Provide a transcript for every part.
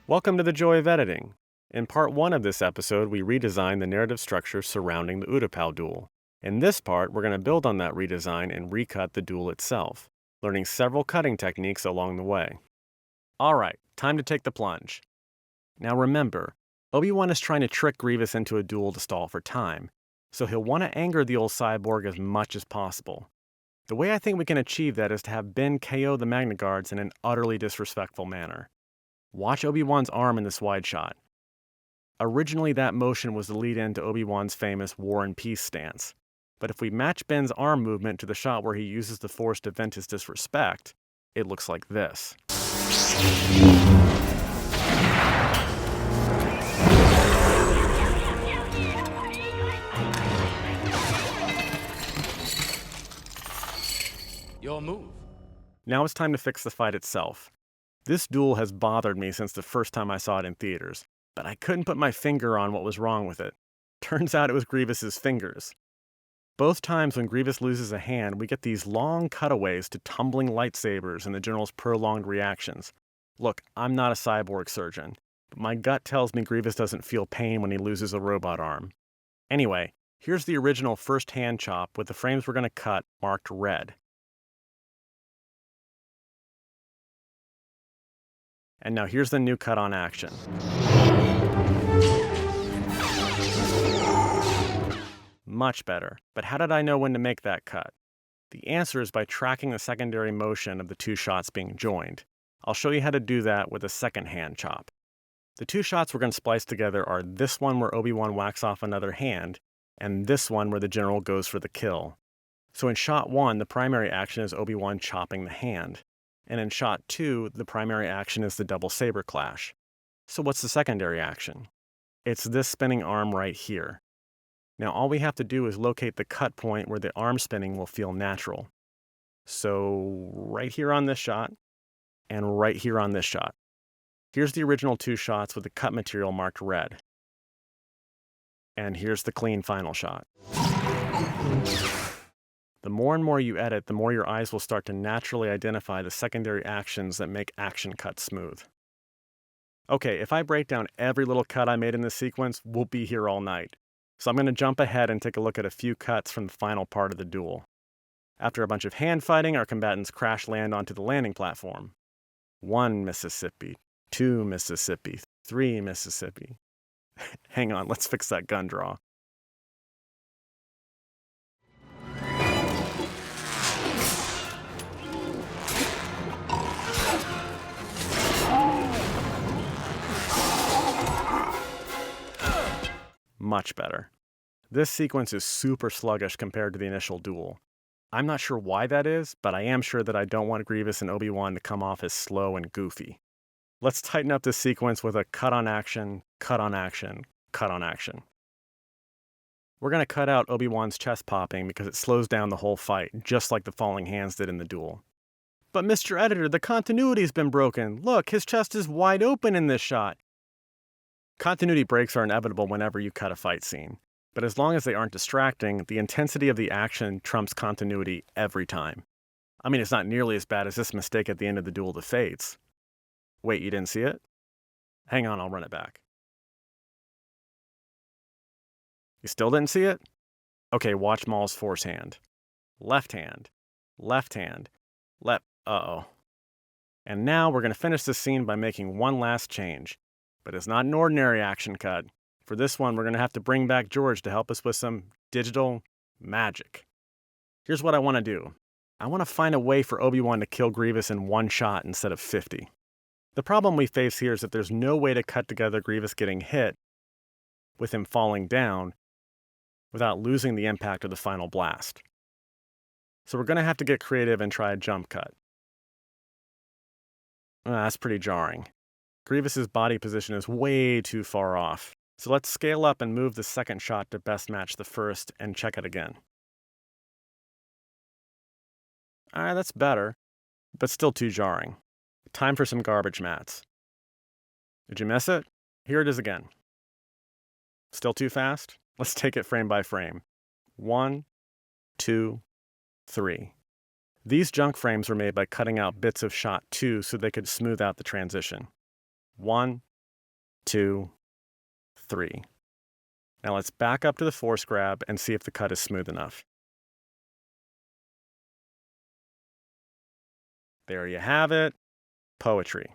Welcome to the joy of editing. In part 1 of this episode, we redesigned the narrative structure surrounding the Utapau duel. In this part, we're going to build on that redesign and recut the duel itself, learning several cutting techniques along the way. Alright, time to take the plunge. Now remember, Obi-Wan is trying to trick Grievous into a duel to stall for time, so he'll want to anger the old cyborg as much as possible. The way I think we can achieve that is to have Ben KO the Magna Guards in an utterly disrespectful manner. Watch Obi-Wan's arm in this wide shot. Originally, that motion was the lead-in to Obi-Wan's famous War and Peace stance. But if we match Ben's arm movement to the shot where he uses the Force to vent his disrespect, it looks like this. Your move. Now it's time to fix the fight itself. This duel has bothered me since the first time I saw it in theaters, but I couldn't put my finger on what was wrong with it. Turns out it was Grievous's fingers. Both times when Grievous loses a hand, we get these long cutaways to tumbling lightsabers and the General's prolonged reactions. Look, I'm not a cyborg surgeon, but my gut tells me Grievous doesn't feel pain when he loses a robot arm. Anyway, here's the original first hand chop with the frames we're going to cut marked red. And now here's the new cut on action. Much better, but how did I know when to make that cut? The answer is by tracking the secondary motion of the two shots being joined. I'll show you how to do that with a second hand chop. The two shots we're going to splice together are this one where Obi-Wan whacks off another hand, and this one where the General goes for the kill. So in shot 1, the primary action is Obi-Wan chopping the hand. And in shot 2, the primary action is the double saber clash. So what's the secondary action? It's this spinning arm right here. Now all we have to do is locate the cut point where the arm spinning will feel natural. So right here on this shot, and right here on this shot. Here's the original two shots with the cut material marked red. And here's the clean final shot. The more and more you edit, the more your eyes will start to naturally identify the secondary actions that make action cuts smooth. Okay, if I break down every little cut I made in this sequence, we'll be here all night. So I'm going to jump ahead and take a look at a few cuts from the final part of the duel. After a bunch of hand fighting, our combatants crash land onto the landing platform. 1 Mississippi, 2 Mississippi, 3 Mississippi. Hang on, let's fix that gun draw. Much better. This sequence is super sluggish compared to the initial duel. I'm not sure why that is, but I am sure that I don't want Grievous and Obi-Wan to come off as slow and goofy. Let's tighten up this sequence with a cut on action, cut on action, cut on action. We're going to cut out Obi-Wan's chest popping because it slows down the whole fight, just like the falling hands did in the duel. But Mr. Editor, the continuity's been broken. Look, his chest is wide open in this shot. Continuity breaks are inevitable whenever you cut a fight scene, but as long as they aren't distracting, the intensity of the action trumps continuity every time. I mean, it's not nearly as bad as this mistake at the end of the Duel of the Fates. Wait, you didn't see it? Hang on, I'll run it back. You still didn't see it? Okay, watch Maul's force hand. Left hand. Left hand. Uh-oh. And now we're going to finish this scene by making one last change. But it's not an ordinary action cut. For this one, we're going to have to bring back George to help us with some digital magic. Here's what I want to do. I want to find a way for Obi-Wan to kill Grievous in one shot instead of 50. The problem we face here is that there's no way to cut together Grievous getting hit with him falling down without losing the impact of the final blast. So we're going to have to get creative and try a jump cut. That's pretty jarring. Grievous's body position is way too far off. So let's scale up and move the second shot to best match the first and check it again. Alright, that's better, but still too jarring. Time for some garbage mats. Did you miss it? Here it is again. Still too fast? Let's take it frame by frame. 1, 2, 3. These junk frames were made by cutting out bits of shot 2 so they could smooth out the transition. 1, 2, 3. Now let's back up to the force grab and see if the cut is smooth enough. There you have it. Poetry.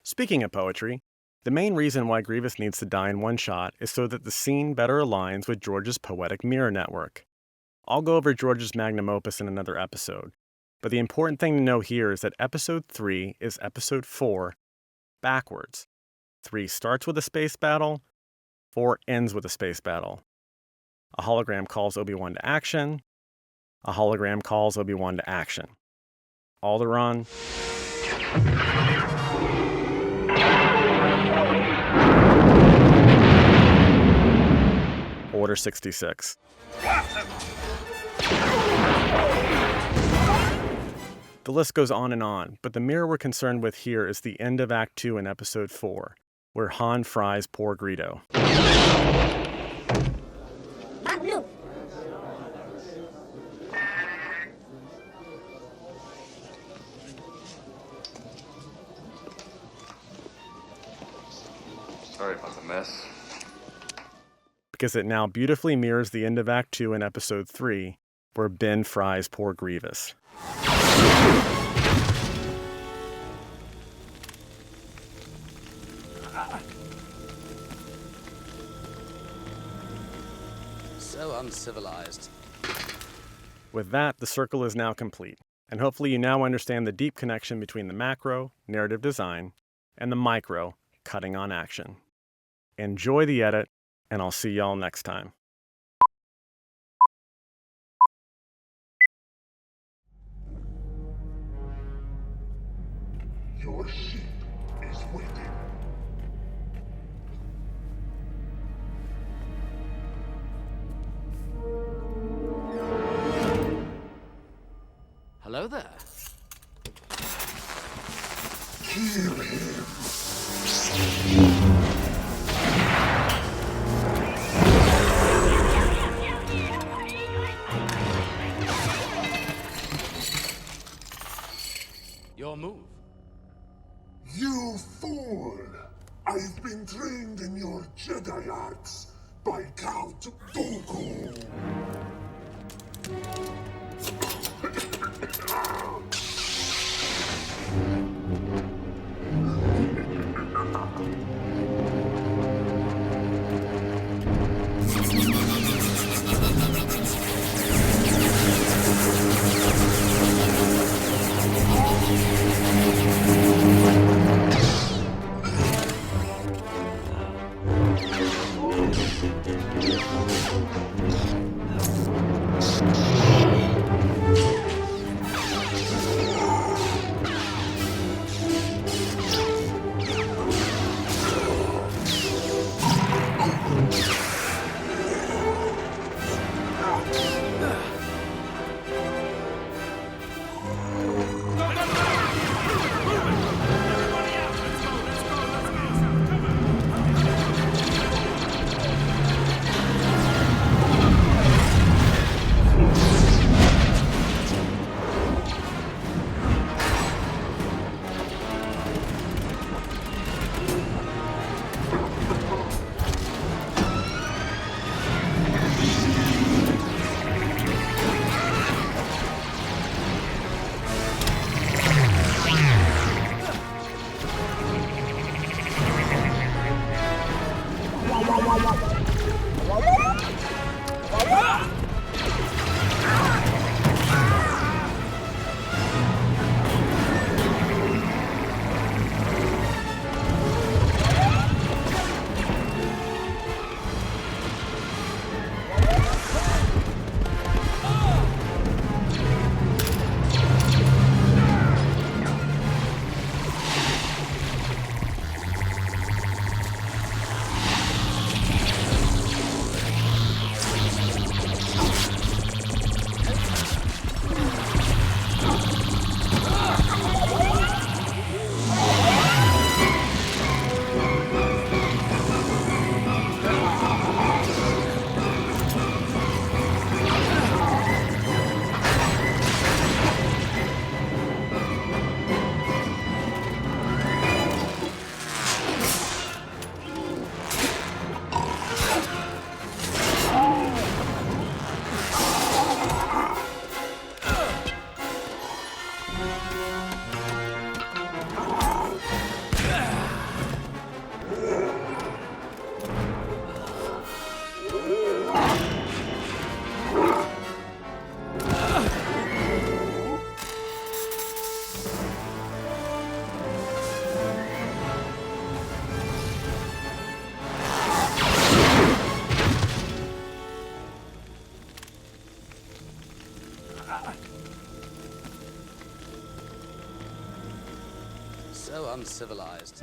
Speaking of poetry, the main reason why Grievous needs to die in one shot is so that the scene better aligns with George's poetic mirror network. I'll go over George's magnum opus in another episode, but the important thing to know here is that episode 3 is episode 4 backwards. 3 starts with a space battle, 4 ends with a space battle. A hologram calls Obi-Wan to action. A hologram calls Obi-Wan to action. Alderaan. Order 66. The list goes on, but the mirror we're concerned with here is the end of Act 2 in Episode 4, where Han fries poor Greedo. Sorry about the mess. Because it now beautifully mirrors the end of Act 2 in Episode 3, where Ben fries poor Grievous. So uncivilized. With that, the circle is now complete, and hopefully you now understand the deep connection between the macro, narrative design, and the micro, cutting on action. Enjoy the edit, and I'll see y'all next time. Your ship is waiting. Hello there. Kill him. Your move. You fool! I've been trained in your Jedi arts by Count Dooku. So uncivilized.